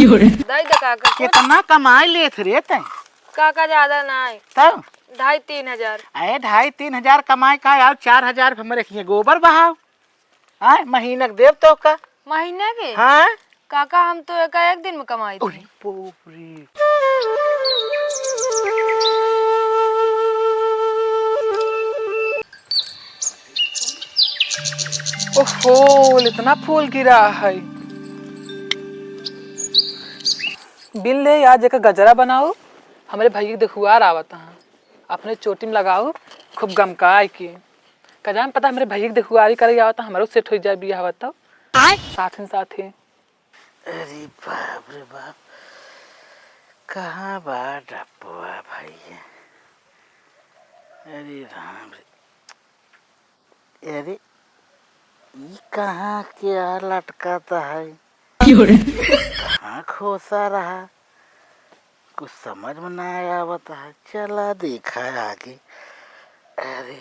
दई दे काका कितना कमाई लेत रे तै? काका ज्यादा ना है तब 2,500-3,000। अरे 2,500-3,000 कमाई का यार 4,000 हमरे रखिए गोबर बहाव। हाँ महीना के देव तो का। महीने के हाँ काका हम तो एक दिन में कमाई थी। पोपरी ओहो इतना फूल गिरा है। बिल ले आज एक गजरा बनाओ हमारे भाई के देखुआर आवता है अपने चोटी में लगाओ खूब गमकाए की कजान पता मेरे भाई के देखुआरी करे आवता हमारो सेट हो जाए बियाह आवता साथ ही। अरे बाप रे बाप कहाँ बा डब्बा भाई। अरे राम रे अरे ये कहाँ क्या लटकाता है कहाँ खोसा रहा कुछ समझ में ना आया बता है। चला देखा है आगे। अरे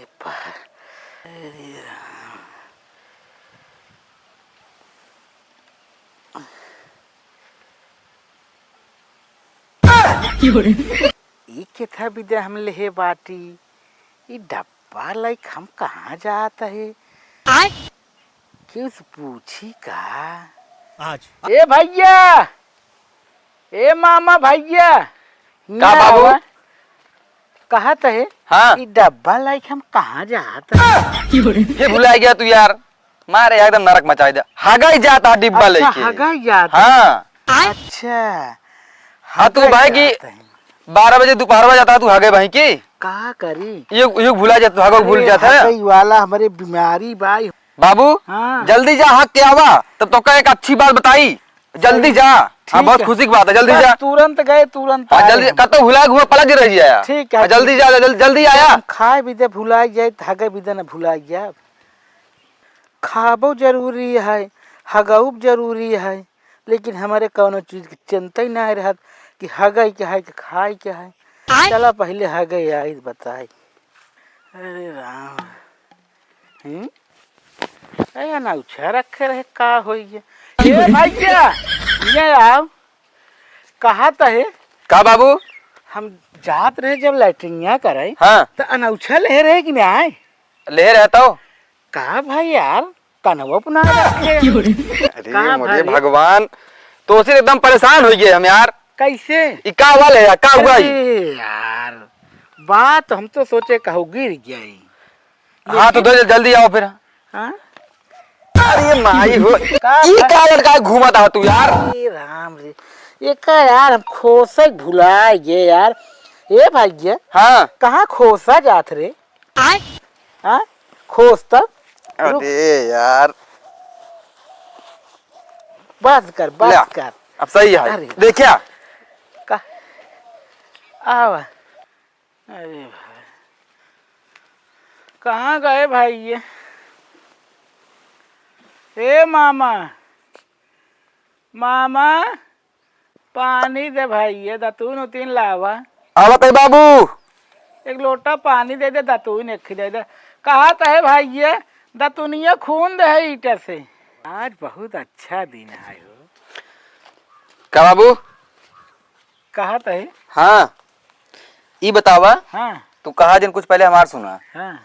अरे राम ये किथा विद्या हम ले बाटी ये डब्बा लाइक हम कहाँ जाता है किस पूछी का आज। ए भैया ए मामा भैया का बाबू कहा है। हाँ ये डब्बा लाइक हम कहाँ जाता है। ये भुला गया तू यार मारे एकदम नरक मचा दे हगा ही जाता डिब्बा अच्छा, लेके हगा जाता। हाँ अच्छा हाँ तू भाई की 12 बजे दोपहर में जाता है तू हगे भाई की का करी ये भुला जाता तू हगा भूल जाता है वाला हमारे बीमारी भाई बाबू। हाँ। जल्दी जा हक के आवा तब तो का एक अच्छी बात बताई जल्दी जा। हाँ बहुत खुशी की बात है जल्दी जा तुरंत गए तुरंत हाँ जल्दी कत भुला घुआ पलट रही है। ठीक है जल्दी जा जल्दी आया खाए भी दे भुला जाए हगे भी दे न भुला जाए खाबो जरूरी है हगाऊ जरूरी है लेकिन हमारे कौनो चीज की चिंता ही ना रहा कि हगई क्या है कि खाए क्या है। चला पहले हगई आई बताई। अरे राम अरे ना उछा रखे रहे का होई ये भैया ये आओ कहा है का बाबू हम जात रहे जब लैट्रिनिया करे हाँ तो अनौछा ले रहे कि ना आए ले रहता हो कहा भाई यार कनवा अपना रखे। अरे मुझे भगवान तो सिर्फ एकदम परेशान हो गए हम यार कैसे इका वाले यार का हुआ यार बात हम तो सोचे कहू गिर गई। हाँ तो जल्दी आओ फिर। हाँ अरे माई हो ई का लड़का घूमता है तू यार। अरे राम रे ये का यार हम खोसा भुला गए यार। ए भाई हाँ कहाँ खोसा जात रे हाँ खोस तक अरे यार बस कर अब सही है देखिया का आवा। अरे भाई कहाँ गए भाई ये ए मामा पानी दे भाई ये दतून उतीन लावा आवत है बाबू एक लोटा पानी दे दे दतून एक दे दे कहा है भाई ये दतुनिया खून दे है ईटा से। आज बहुत अच्छा दिन है हो का बाबू कहा है। हाँ ई बतावा हाँ तू कहा दिन कुछ पहले हमार सुना हाँ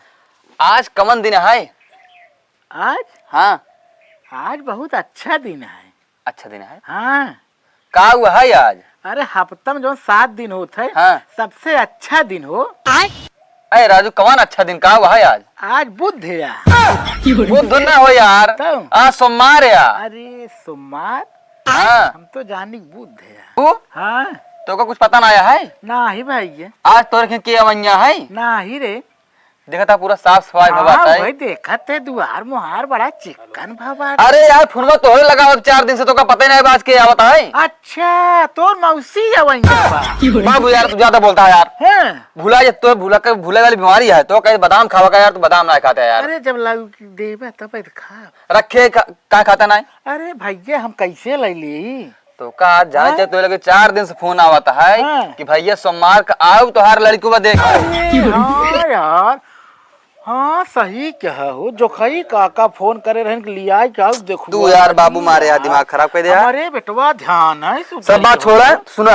आज कमन दिन है आज हाँ आज बहुत अच्छा दिन है। अच्छा दिन है हाँ का हुआ है आज अरे हफ्ता में जो 7 दिन होते है हाँ सबसे अच्छा दिन हो। अरे राजू कौन अच्छा दिन का हुआ है आज बुध है यार। बुध ना हो यार तो? आज सोमवार यार। अरे सोमवार हाँ हम तो जानी बुध है यार। तू हाँ तो का कुछ पता ना आया है ना ही भाई ये आज तो रखे के अवैया है ना ही रे देखा था पूरा साफ सफाई हाँ भवाता भाई है। देखा थे दुआर मुहार बड़ा चिकन भवा। अरे यार फोनवा तोहरे लगा 4 दिन से तो का पता ही नहीं आज के आवता है। अच्छा तो मौसी बाबू यार तू ज्यादा बोलता है यार। हाँ? भूला जा तो भूले वाली बीमारी है तो कहीं बादाम खावा का यार तू बादाम ना खाता है यार। अरे जब लागू देवे तब खा रखे का खाता ना। अरे भैया हम कैसे ले ली तो का आज जाए तो लगे 4 दिन से फोन आवता है कि भैया सोमवार का आओ तो हर लड़की को देख। हाँ यार हाँ सही कहा हो जोखई काका फोन करे रहन के लिया क्या देखो तू यार बाबू मारे यार दिमाग खराब कर दे यार। अरे बेटवा ध्यान है सब बात छोड़ा सुना।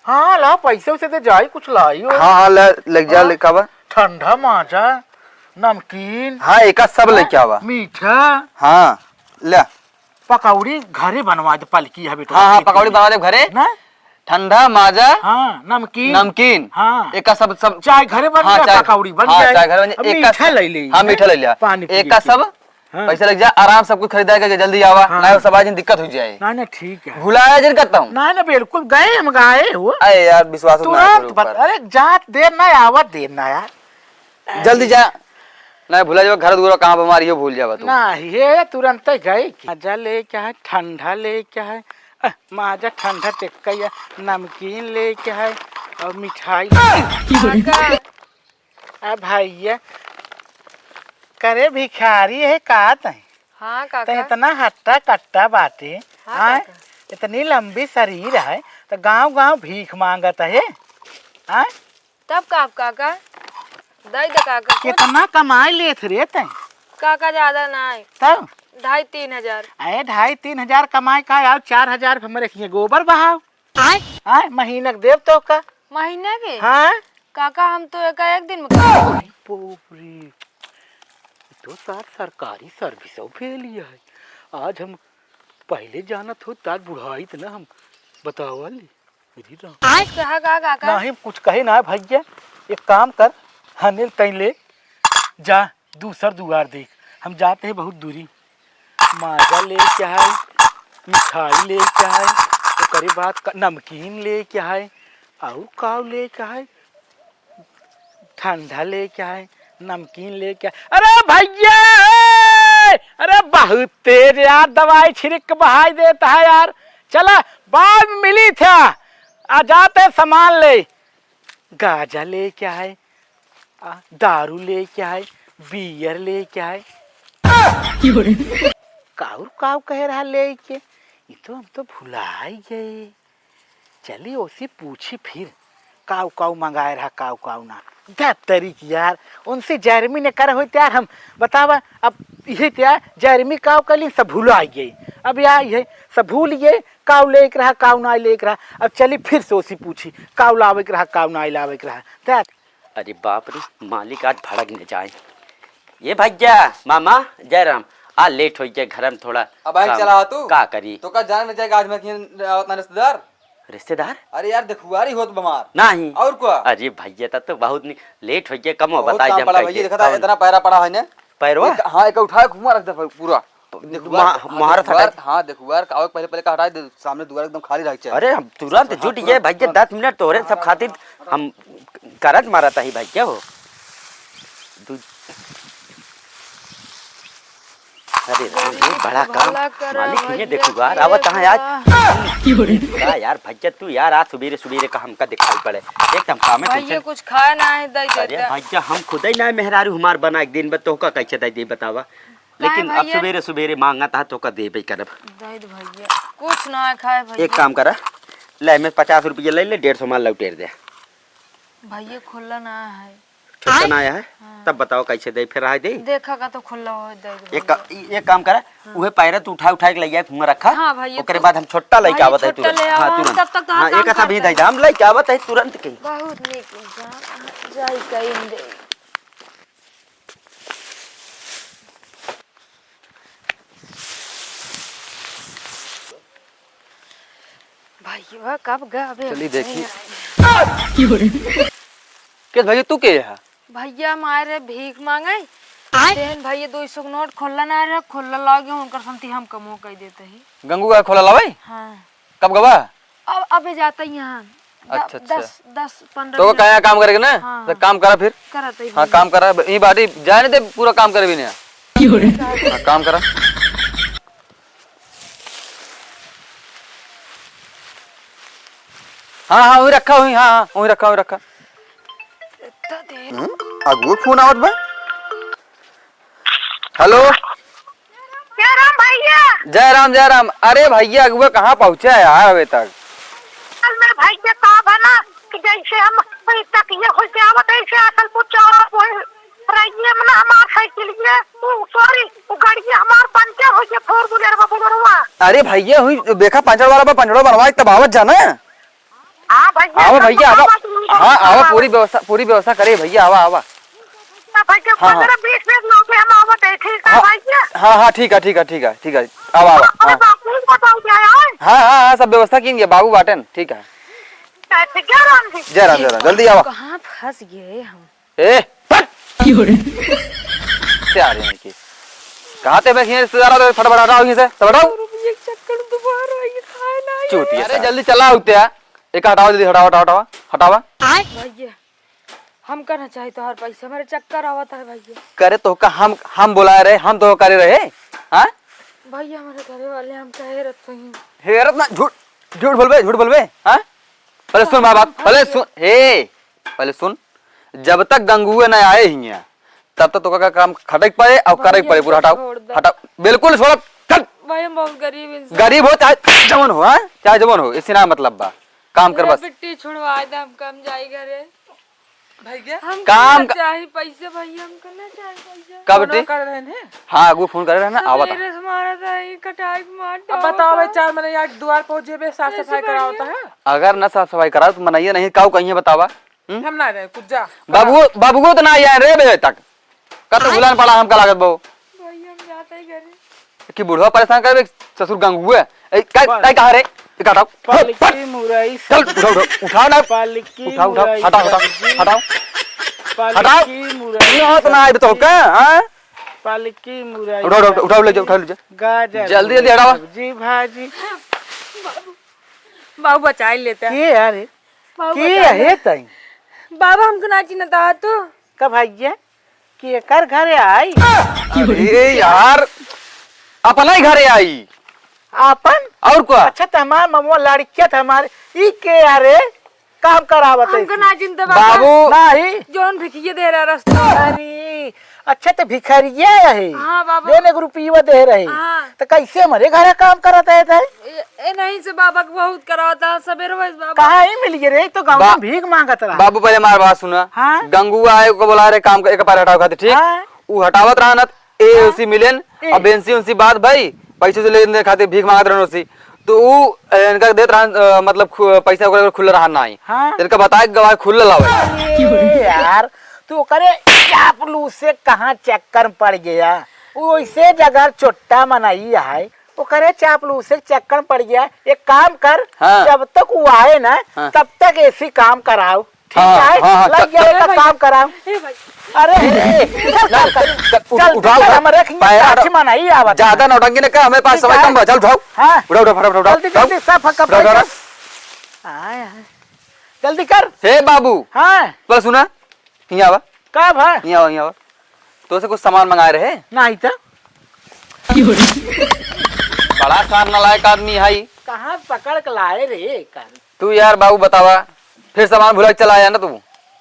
हाँ ला पैसे उसे दे जाई कुछ लाई हो। हाँ हाँ लग जा लेके आवा। ठंडा माजा नमकीन हाँ एक सब लेके आवा। मीठा हाँ ले पकौड़ी घरे बनवा दे पलकी है बेटा। हाँ हाँ पकौड़ी बना दे घरे ना ठंडा माजा हाँ नमकीन नमकीन हाँ एक का सब चाय घरे बन हाँ, जाए पकौड़ी बन हाँ, जाए चाय घरे बन जाए। एक मीठा ले ली। हाँ मीठा ले लिया पानी एक का सब पैसा लग जाए आराम सब कुछ खरीदा के जल्दी आवा ना सब आज दिक्कत हो जाए। ना ना ठीक है भुलाया जिन करता हूँ ना ना बिल्कुल गए हम गए हो। अरे यार विश्वास अरे जात देर ना आवत देर ना यार जल्दी जा ना भूला जाओ घर दूर कहाँ बीमारी हो भूल जावा तू। ना ये तुरंत गए माजा ले क्या है ठंडा ले क्या है माजा ठंडा टिक्का या नमकीन ले क्या है और मिठाई भैया करे भिखारी है का हाँ तो काका। इतना हट्टा कट्टा बाटे हाँ आए इतनी लंबी शरीर है तो गांव गांव भीख मांगत है आए तब काका दे दे काका कुछ। कितना कमाई लेत रे तै काका ज्यादा ना है तब 2,500-3,000। अरे 2,500-3,000 कमाई का यार 4,000 हमरे रखिए गोबर बहाव आए महीना देव तो का महीने के हाँ काका हम तो एक दिन में कमाई। पोपरी तो सार सरकारी सर्विस लिया है आज हम पहले जानत हो तार बुढ़ाई ना हम बतावल कहा काका ना ही कुछ कहे ना भैया एक काम कर हनिल तैले जा दूसर दुआर देख हम जाते हैं बहुत दूरी माजा ले क्या है मिठाई ले क्या है तो करे बात नमकीन ले क्या है और काव ले क्या है ठंडा ले क्या है नमकीन ले क्या अरे भैया अरे बहुत तेज यार दवाई छिड़क बहाई देता है यार चला बाद में मिली था आ जाते सामान ले गाजा ले क्या है दारू ले क्या है बियर ले क्या है काऊ काऊ कह रहा ले के ये तो हम तो भुला ही गए चलिए उसे पूछी फिर काऊ काऊ मंगाए रहा काऊ काऊ ना तरीक यार उनसे जर्मी ने कर हो यार हम बतावा अब ये क्या जर्मी काऊ कल सब भूला गए अब यार ये सब भूल गए काऊ लेके रहा काऊ ना लेके रहा अब चली फिर से उसी पूछी काऊ लावे के रहा काऊ ना लावे के रहा। अरे बाप रे मालिक आज भड़क न जाए। ये भैया मामा जय राम आ लेट हो गया घर में थोड़ा अब बाइक चला तू का करी तो का जान में जाएगा आज मैं अपना रिश्तेदार रिश्तेदार। अरे यार देखुआरी होत बीमार नहीं और क्या अरे भैया तो बहुत लेट हो गया कम हो बताइए काम पड़ा भैया देखा इतना पैरा पड़ा है ने पैरवा हाँ एक उठाए घुमा रख दे पूरा महारत हटा। हाँ देखुआर का पहले पहले का हटा दे सामने दुआर एकदम खाली रख चाहिए। अरे हम तुरंत जुट गए भैया 10 मिनट तो हो रहे सब खातिर हम करत मारा था ही भैया हो। अरे ये बड़ा काम मालिक ने देखूगा अब कहाँ यार यार भैया तू यार आज सुबेरे सुबेरे का हमका दिखाई पड़े एकदम काम है भैया कुछ खाया ना है दे अरे भैया हम खुद ही ना मेहरारू हमार बना एक दिन तो का कैसे दे बतावा लेकिन अब सुबेरे सुबेरे मांगा था तो का दे भाई करब दे भैया कुछ ना खाए भैया। एक काम करा ले मैं 50 रुपये ले ले 150 माल लौटेर दे भैया खुला ना है छोटा ना आया है तब बताओ कैसे दे फिर आए दे देखा का तो खुला हो दे एक काम करा उहे पैरा तू उठा उठा के ले जाए घुमा रखा हाँ भैया ओकरे बाद हम छोटा लेके आवत है तुरंत हां तुरंत तब तक हां एक ऐसा भी दे हम लेके आवत है तुरंत के बहुत नीक जाई कहीं दे भैया कब गावे चली देखी किस भैया तू के है भैया मारे भीख मांगे देन भैया 200 नोट खोलना ना रे खोलला लागे उनकर संति हम कमो कह देते ही गंगू का खोला लावे हां कब गवा अब अबे जाता यहां अच्छा 10-15 तो क्या काम करेगा ना तो काम करा फिर करत ही हाँ काम करा ये बाटी जाने दे पूरा काम करे भी नहीं हाँ काम करा हाँ हाँ वही रखा हुई हाँ वही रखा अगुआ फोन आवत बा हेलो जय राम अरे भैया अगुआ कहाँ पहुँचा है यार अभी तक मैं भैया कहा बना कि जैसे हम पे तक ये हो के आवत है से असल पूछ वो रहिए मना हमार साइकिल ये सॉरी वो गाड़ी हमार बन के हो के 4 व्हीलर में बोलवा। अरे भैया हुई देखा पंचर वाला पे पंचर बनवाई तब आवत जाना। हां भैया आवा भैया आवा। हाँ आवा पूरी व्यवस्था करे भैया आवा आवा। भैया 15-20 मिनट में हम आवत है ठीक है भैया। हाँ ठीक है आवा आवा। हाँ सब व्यवस्था की बाबू बाटन ठीक है। जय राम जल्दी आवा। कहाँ फंस गए हम? ए से आ रहे हैं कि कहाँ थे? मैं रिश्तेदार फटाफट हटाओ यहीं से हटाओ। चक्कर दोबारा ये खाए ना। चूतिया अरे जल्दी चला उठते एक हटाओ जल्दी हटावा। भैया हम करना चाहिए तो हर पैसा मेरे चक्कर आवता है भैया। करे तो का हम बुलाए रहे हम तो करे रहे। हाँ भैया हमारे घर वाले हम कहे रहते हैं हेरत ना झूठ बोलबे। हाँ पहले सुन माँ बाप पहले सुन जब तक गंगुए न आए ही तब तक तो का काम खटक पड़े और करे पड़े पूरा हटाओ बिल्कुल छोड़। भाई हम बहुत गरीब इंसान गरीब हो चाहे जवान हो चाहे जवान हो इसी ना मतलब बा काम कर बस। बिट्टी छुड़वा दे हम कम जाई घरे भैया। हम काम चाहिए पैसे भैया हम करना चाहिए पैसे। का बेटे कर रहे हैं? हाँ वो फोन करे ना आवा मेरे से मारा था ये कटाई मार अब बताओ भाई 4 महीने यार द्वार पहुंचे बे साफ सफाई करा होता है। अगर न साफ सफाई करा तो मनाइए नहीं काऊ कहीं बतावा। हम ना गए कुछ जा बाबू को तो ना आया रे बजे तक कत बुलान पड़ा हमका लागत बहु भैया हम जाते ही घरे कि बुढ़वा परेशान करे ससुर गंगुए काय कहा रे हटाओ पालकी मुरई चल उठाओ ना पालकी उठाओ मुरई हटाओ पालकी मुरई यहाँ तो ना आए तो क्या हाँ पालकी मुरई उठाओ ले जाओ गाजर जल्दी हटाओ। जी भाजी बाबू बचा लेते हैं। के अरे के है तई बाबा हमको ना चिन्हता तो का भैया के कर घरे आई अरे यार अपना ही घरे आई अपन और क्या। अच्छा तो हमार ममुआ लड़किया था हमारे ई के अरे काम करावत हमको ना चिंता बाबू नहीं जोन भिखिए दे रहा रास्ता। अरे अच्छा तो भिखारिया है हाँ बाबा देने को रुपया दे रहे हाँ। तो कैसे हमारे घर काम करता है ए नहीं से बाबा को बहुत कराता सवेरे वैसे बाबा कहाँ ही मिल गए रे तो गाँव में भीख मांगत रहा। बाबू पहले मार बात सुना। हाँ? गंगू आए को बोला रे काम एक बार हटाओ खाते ठीक हाँ? वो हटावत रहा ना ए उसी मिलन और बेंसी उनसी बात भाई पैसे से लेने खाते भीख मांगत रहने उसी तो वो इनका देत रहा मतलब पैसा वगैरह खुला रहा ना हाँ? इनका बताए गवाह खुला लावे अरे यार तू करे चापलूस से कहाँ चक्कर पड़ गया वो ऐसे जगह चोट्टा मनाई है वो करे चापलूस से चक्कर पड़ गया एक काम कर हाँ। जब तक वो आए ना हाँ। तब तक ऐसी काम कराओ ठीक हाँ, है हाँ, लग गया का काम कराओ। अरे उठाओ हमारे मनाई आवत ज्यादा नौटंकी ने कहा हमें पास समय कम चल उठाओ हाँ उठाओ फटाफट जल्दी जल्दी सब कपड़े जल्दी कर। हे बाबू हाँ बस सुना यहाँ आवा का भाई यहाँ आवा तो से कुछ सामान मंगाए रहे नहीं तो बड़ा कार नालायक आदमी है कहाँ पकड़ के लाए रे कर। तू यार बाबू बतावा फिर सामान भुला के चला आया ना तू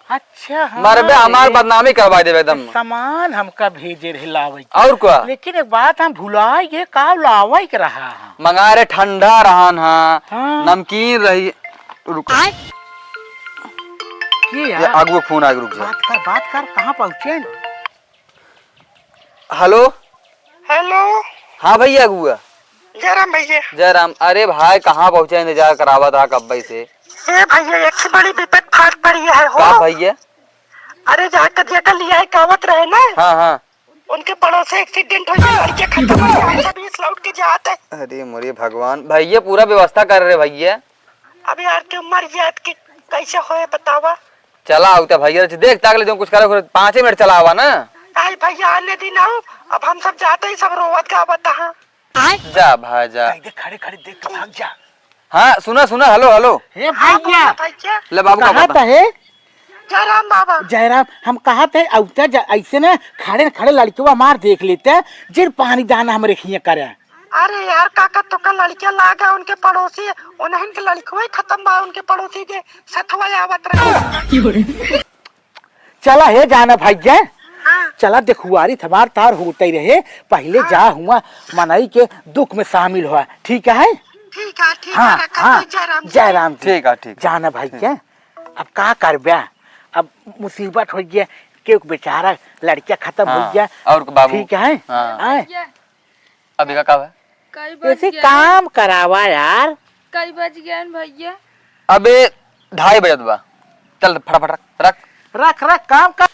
अच्छा हाँ मारे बे हमार बदनामी करवा देवे एकदम सामान हमका भेजे रहे लावे और क्या लेकिन एक बात हम भुलाए गए का लावे के रहा है। मंगा रहे ठंडा रहन हाँ हाँ। नमकीन रही रुक की ये यार आगू फोन आगे रुक जा बात कर कहाँ पहुँचे। हेलो हेलो हाँ भैया अगुआ जयराम भैया। जयराम अरे भाई कहाँ पहुँचे इंतजार करावा था कब भाई से ए भैया एक से बड़ी विपद फाट पड़ी है हो। का भैया अरे जहाँ कदिया का लिया है कावत रहे ना हाँ हाँ उनके पड़ोस से एक्सीडेंट हो गया लड़के खत्म हो गया सब इस लौट के जाते। अरे मोरे भगवान भैया पूरा व्यवस्था कर रहे भैया अभी यार के मर जात के कैसे होए बतावा। चला आवता भैया देख ताक ले जो कुछ करे 5 मिनट चला आवा ना आई भैया आने दिन आओ अब हम सब जाते ही सब रोवत का बता। जा भाई जा खड़े खड़े देख के भाग जा। हाँ सुना सुना हेलो हेलो हे भैया भैया ले बाबू का कहाँ पता है जयराम बाबा। जयराम हम कहा थे औता ऐसे ना खड़े खड़े लड़कियों मार देख लेते हैं जिन पानी दाना हमारे खिए करे। अरे यार काका तो का लड़कियां लागा उनके पड़ोसी उन्हें के लड़कियों खत्म बा उनके पड़ोसी के सथवा आवत रहे। चला है जाना भैया हाँ। चला देखुआरी थमार तार होते ही रहे पहले जा हुआ मनाई के दुख में शामिल हुआ ठीक है। ठीक है हाँ रखा हाँ जयराम जयराम ठीक है ठीक जाना भैया अब का कर ब्या अब मुसीबत हो गया के बेचारा लड़का खत्म हो हाँ, गया। और बाबू ठीक है हाँ। हाँ? अभी का कब है? कई बज ऐसे गया काम करावा यार। कई बज गया भैया। अबे 2:30 बजत बा। चल फटाफट रख रख रख काम कर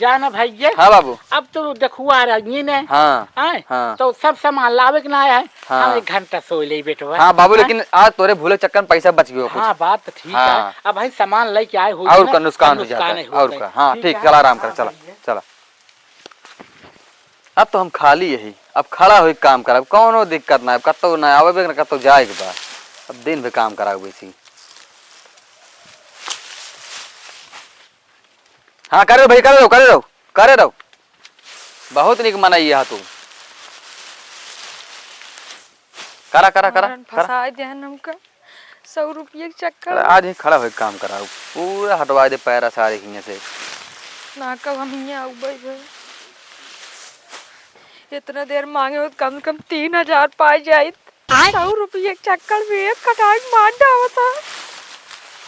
जाना भैया। हाँ बाबू अब तो देखुआ रही ने हाँ हाँ? हाँ तो सब सामान लावे के ना है। हाँ। हम 1 घंटा सो ले बेटवा। हाँ बाबू लेकिन आज तोरे भूले चक्कर में पैसा बच गयो कुछ। हाँ बात तो ठीक हाँ। है। अब भाई सामान लेके आए हो और का नुकसान हो जाता है और का। हाँ ठीक चल आराम कर चला चला। अब तो हम खाली यही अब खड़ा हुई काम करब कौनो दिक्कत ना कतो ना आवे ना कतो जाए के बा। अब दिन भर काम कराब वैसी। हाँ करे भाई करे रहो बहुत निक मनाई है तू करा करा करा करा। फंसा दिया हमका 100 रुपये के चक्कर अरे आज ही खड़ा हुई काम कराऊ पूरा हटवा दे पैरा सारे हियां से। ना कब हम यहाँ आऊ भाई इतना देर मांगे हो तो कम से कम 3000 पाई जाये। 100 रुपये के चक्कर में एक कटाई मार डावा था।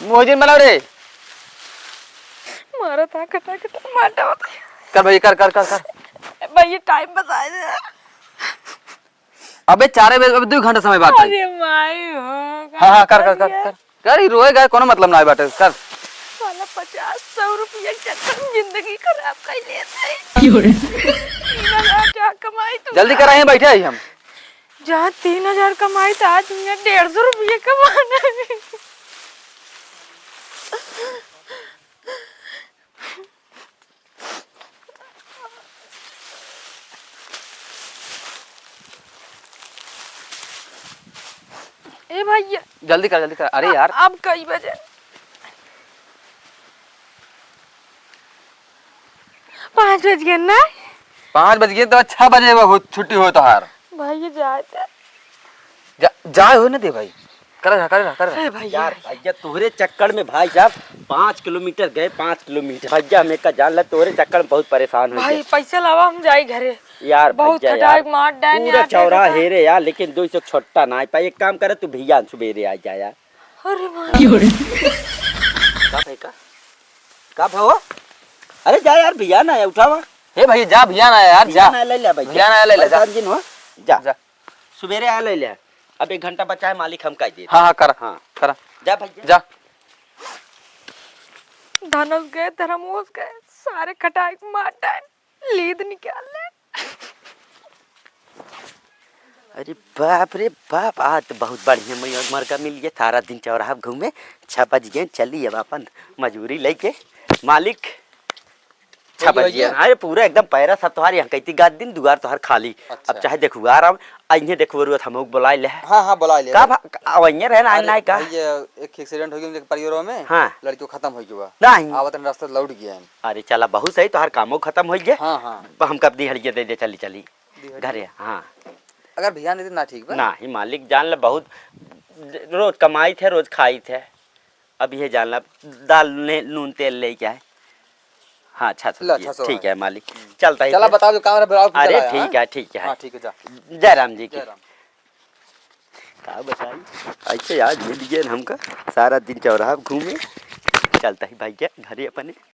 मोहजिन बनाओ रे मारा था कटा कटा मार डावा था। कर भाई कर भैया टाइम बताए दे। अबे 4 बजे अबे 2 घंटा समय बात है। अरे माई हो हाँ कर ही रोएगा कोनो मतलब ना बाटे कर। साला 50-100 रुपये के चक्कर में जिंदगी खराब कर लेते हैं। 3000 कमाई तो जल्दी कराए बैठे हैं हम। जहाँ 3000 कमाई था आज मैं 150 रुपये कमाना है। ए भैया जल्दी कर अरे यार अब कई बजे 5 बज गए ना 5 बज गए तो 6 बजे हो छुट्टी हो तो हार भैया जाते जाए हो ना दे भाई कर भैया यार भैया तोहरे चक्कर में भाई साहब 5 किलोमीटर गए 5 किलोमीटर भैया हमें का जान ला तोहरे चक्कर में बहुत परेशान हो भाई गए पैसे लावा हम जाए घरे यार बहुत भैया खटाक यार मार डाल पूरा चौरा हेरे यार लेकिन 200 छोटा ना पाई एक काम करे तू भैया सुबेरे आ जा यार। अरे भाई का भाव अरे जा यार भैया ना उठावा हे भाई जा भैया ना यार जा ना ले ले भैया भैया ना ले ले जा दिन हो जा जा सुबेरे आ ले ले अब 1 घंटा बचा है मालिक हम कह दे। हाँ कर हाँ करा जा भैया जा धनुष गए धर्मोस गए सारे खटाक मार डाल लीद निकाल ले। अरे बाप रे बाप आज तो बहुत बढ़िया मर का मिल गया सारा दिन चौराहा घूमे 6 बज गए चली अब अपन मजूरी लेके मालिक 6 बज गए। अरे पूरा एकदम पैरा सब तुम्हारे यहाँ कहती गाद दिन दुआर तुम्हार खाली। अच्छा। अब चाहे देखू आ रहा अइहे देखो रुआ हम बुला ले हाँ बुला ले का अइहे रहना ना का एक एक्सीडेंट हो गया परिवारों में हाँ लड़की खत्म हो गया नहीं आवत रास्ता लौट गया है। अरे चला बहुत सही तुम्हार कामों खत्म हो गया। हाँ हम कब दी हड़िया दे दे चली घरे। हाँ अगर भैया नहीं ना ठीक ना ही मालिक जान ले बहुत रोज कमाई थे रोज खाई थे अब ये जान ला दाल ने नून तेल ले क्या है। हाँ अच्छा ठीक है मालिक चलता है चला बताओ जो काम है। अरे ठीक है ठीक है जा जय राम जी की का बताई ऐसे आज मिल गए हमका सारा दिन चौराहा घूमे चलता ही भाई घरे अपने।